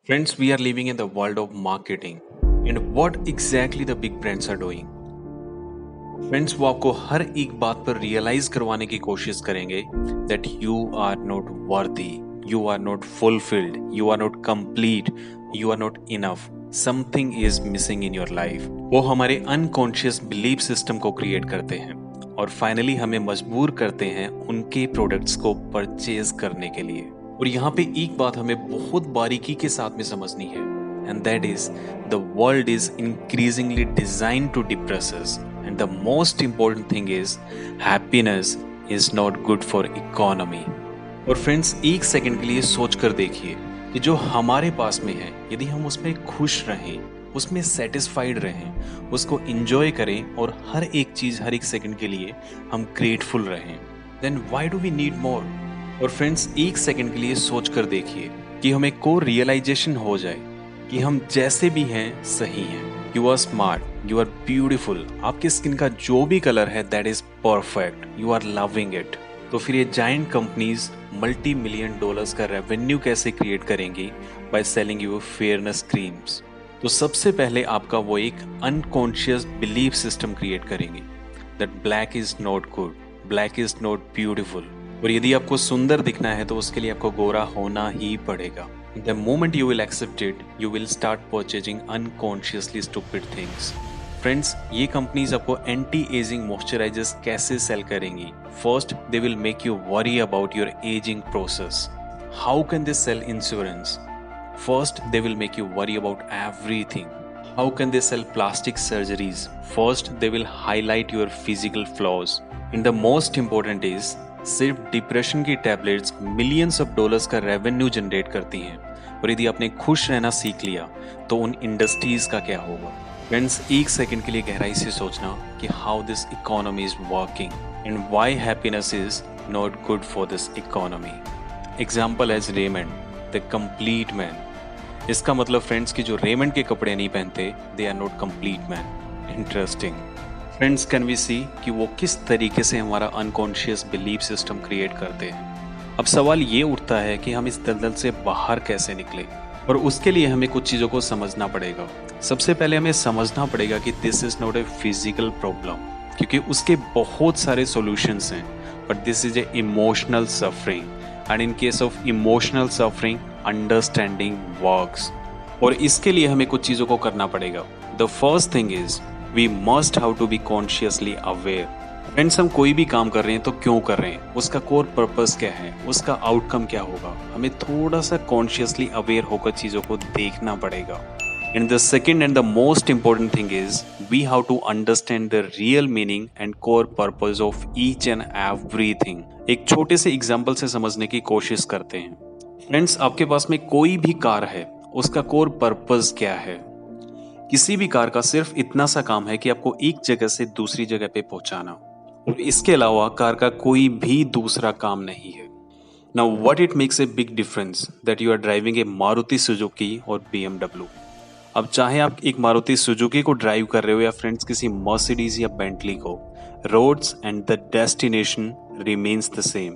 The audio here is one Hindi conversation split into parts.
Friends, we are living in the world of marketing and what exactly the big brands are doing. Friends, वो आपको हर एक बात पर रियलाइज करवाने की कोशिश करेंगे that you are not worthy, you are not fulfilled, you are not complete, you are not enough, something is missing in your life. वो हमारे अनकॉन्शियस बिलीफ सिस्टम को क्रिएट करते हैं और फाइनली हमें मजबूर करते हैं उनके प्रोडक्ट्स को परचेज करने के लिए। और यहाँ पे एक बात हमें बहुत बारीकी के साथ में समझनी है, and that is the world is increasingly designed to depress us, and the most important thing is happiness is not good for economy। और फ्रेंड्स, एक सेकंड के लिए सोच कर देखिए कि जो हमारे पास में है, यदि हम उसमें खुश रहें, उसमें सेटिस्फाइड रहें, उसको एंजॉय करें और हर एक चीज हर एक सेकंड के लिए हम ग्रेटफुल रहें, then why do we need more. और फ्रेंड्स, एक सेकंड के लिए सोच कर देखिए कि हमें को रियलाइजेशन हो जाए कि हम जैसे भी हैं सही हैं। You are smart, you are beautiful, आपकी स्किन का जो भी कलर है that is perfect, you are loving it. तो फिर ये giant companies multi million dollars का रेवेन्यू कैसे क्रिएट करेंगी? By selling you fairness creams. तो सबसे पहले आपका वो एक अनकॉन्शियस बिलीफ सिस्टम क्रिएट करेंगे that black is not good, black is not beautiful. और यदि आपको सुंदर दिखना है तो उसके लिए आपको गोरा होना ही पड़ेगा। The moment you will accept it, you will start purchasing unconsciously stupid things. Friends, ये कंपनीज आपको एंटी एजिंग मॉइस्चराइजर्स कैसे सेल करेंगी? First, they will make you worry about your ageing process. How can they sell insurance? First, they will make you worry about everything. How can they sell plastic surgeries? First, they will highlight your physical flaws. And the most important is सिर्फ डिप्रेशन की टैबलेट्स मिलियंस ऑफ डॉलर्स का रेवेन्यू जनरेट करती हैं। और यदि आपने खुश रहना सीख लिया तो उन इंडस्ट्रीज का क्या होगा? फ्रेंड्स, एक सेकंड के लिए गहराई से सोचना कि how this economy is working and why happiness is not good for this economy. Example as Raymond, the complete man. इसका मतलब फ्रेंड्स कि जो रेमंड के कपड़े नहीं पहनते they are not complete man. Interesting. Friends, can we see कि वो किस तरीके से हमारा अनकॉन्शियस बिलीफ सिस्टम क्रिएट करते हैं। अब सवाल ये उठता है कि हम इस दलदल से बाहर कैसे निकले, और उसके लिए हमें कुछ चीज़ों को समझना पड़ेगा। सबसे पहले हमें समझना पड़ेगा कि this is not a physical problem, क्योंकि उसके बहुत सारे सॉल्यूशंस हैं, but this is a emotional suffering, and in case of emotional suffering understanding works. और इसके लिए हमें कुछ चीज़ों को करना पड़ेगा। The first thing is We must have to be consciously aware। Friends, हम कोई भी काम कर रहे हैं तो क्यों कर रहे हैं, उसका कोर पर्पस क्या है, उसका आउटकम क्या होगा, हमें थोड़ा सा कॉन्शियसली अवेयर होकर चीज़ों को देखना पड़ेगा। And the second and the most important thing is we have to understand the real meaning and core purpose of each and everything. एक छोटे से एग्जाम्पल से समझने की कोशिश करते हैं। फ्रेंड्स, आपके पास में कोई भी कार है, उसका कोर पर्पस क्या है? किसी भी कार का सिर्फ इतना सा काम है कि आपको एक जगह से दूसरी जगह पे पहुंचाना, और इसके अलावा कार का कोई भी दूसरा काम नहीं है। Now what it makes a big difference that you are driving a Maruti Suzuki और BMW। अब चाहे आप एक मारुति सुजुकी को ड्राइव कर रहे हो या फ्रेंड्स किसी मर्सिडीज या बेंटली को, roads and the destination remains the same.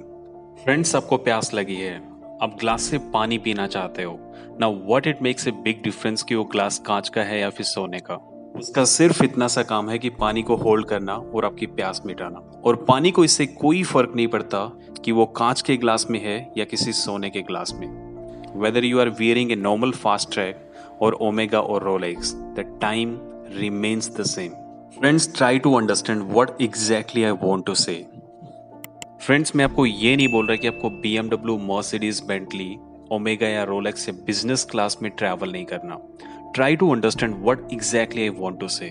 Friends, आपको प्यास लगी है, आप ग्लास से पानी पीना चाहते हो। Now what it makes a big difference कि वो ग्लास कांच का है या फिर सोने का? उसका सिर्फ इतना सा काम है कि पानी को होल्ड करना और आपकी प्यास मिटाना, और पानी को इससे कोई फर्क नहीं पड़ता कि वो कांच के ग्लास में है या किसी सोने के ग्लास में। Whether you are wearing a normal fast track और ओमेगा और Rolex, the time remains the same. Friends, try to understand what exactly I want to say. Friends, मैं आपको ये नहीं बोल रहा कि आपको BMW, मर्सिडीज, बेंटली, ओमेगा या रोलेक्स से बिजनेस क्लास में ट्रैवल नहीं करना। Try to understand what exactly I want to say.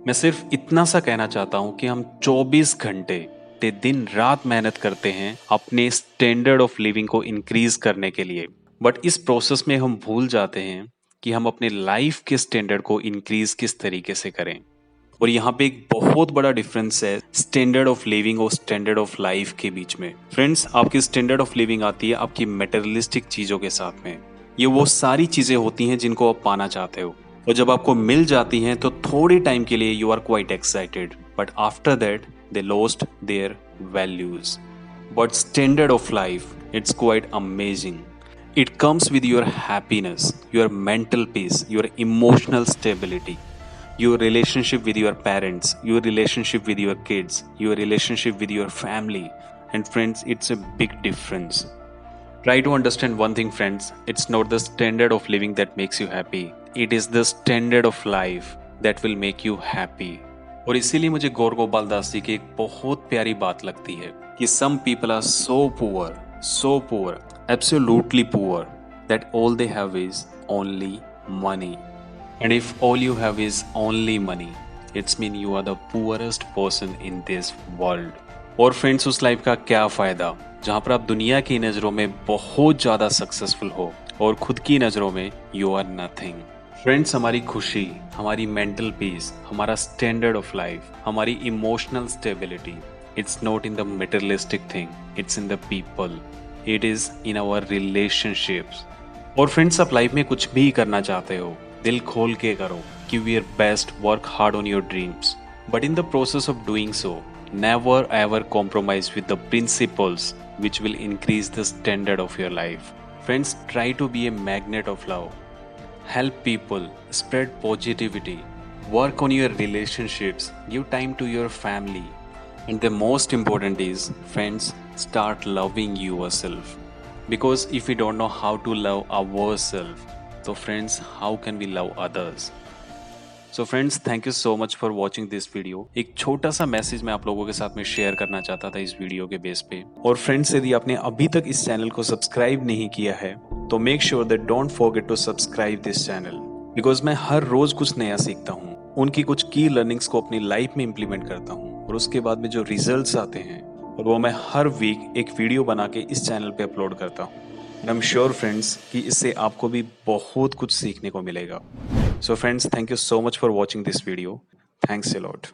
मैं सिर्फ इतना सा कहना चाहता हूं कि हम 24 घंटे दिन रात मेहनत करते हैं अपने स्टैंडर्ड ऑफ लिविंग को इंक्रीज करने के लिए, बट इस प्रोसेस में हम भूल जाते हैं कि हम अपने लाइफ के स्टैंडर्ड को इंक्रीज किस तरीके से करें। और यहाँ पे एक बहुत बड़ा डिफरेंस है स्टैंडर्ड ऑफ लिविंग और स्टैंडर्ड ऑफ लाइफ के बीच में। फ्रेंड्स, आपकी स्टैंडर्ड ऑफ लिविंग आती है आपकी मटेरियलिस्टिक चीजों के साथ में। ये वो सारी चीजें होती हैं जिनको आप पाना चाहते हो, और जब आपको मिल जाती हैं तो थोड़े टाइम के लिए you are quite excited, but after that they lost their values. But standard of life, it's quite amazing. It comes with your happiness, your mental peace, your emotional stability, your relationship with your parents, your relationship with your kids, your relationship with your family. And friends, it's a big difference. Try to understand one thing, friends. It's not the standard of living that makes you happy. It is the standard of life that will make you happy. और इसीलिए मुझे गौर गोपाल दास जी की एक बहुत प्यारी बात लगती है कि some people are so poor, absolutely poor, that all they have is only money. And if all you have is only money, it's mean you are the poorest person in this world. और फ्रेंड्स, उस लाइफ का क्या फायदा जहां पर आप दुनिया की नजरों में बहुत ज्यादा सक्सेसफुल हो और खुद की नजरों में यू आर नथिंग। फ्रेंड्स, हमारी खुशी, हमारी मेंटल पीस, हमारा स्टैंडर्ड ऑफ लाइफ, हमारी emotional stability, it's not in the materialistic thing, it's in the people, it is in our relationships. और फ्रेंड्स, आप लाइफ में कुछ भी करना चाहते हो, दिल खोल के करो, give your best, work hard on your dreams, but in the process of doing so never ever compromise with the principles which will increase the standard of your life. Friends, try to be a magnet of love. Help people, spread positivity, work on your relationships, give time to your family. And the most important is, friends, start loving yourself. Because if we don't know how to love ourselves, so friends, how can we love others? So friends, thank you so much for watching this video. एक छोटा सा मैसेज मैं आप लोगों के साथ में शेयर करना चाहता था इस वीडियो के बेस पे। और फ्रेंड्स, यदि आपने अभी तक इस चैनल को सब्सक्राइब नहीं किया है तो make sure that don't forget to subscribe this channel, because मैं हर रोज कुछ नया सीखता हूँ, उनकी कुछ की लर्निंग्स को अपनी लाइफ में इम्प्लीमेंट करता हूँ और उसके बाद में जो रिजल्ट्स आते हैं और वो मैं हर वीक एक वीडियो बना के इस चैनल पे अपलोड करता हूँ। आई एम श्योर फ्रेंड्स कि इससे आपको भी बहुत कुछ सीखने को मिलेगा। So friends, thank you so much for watching this video. Thanks a lot.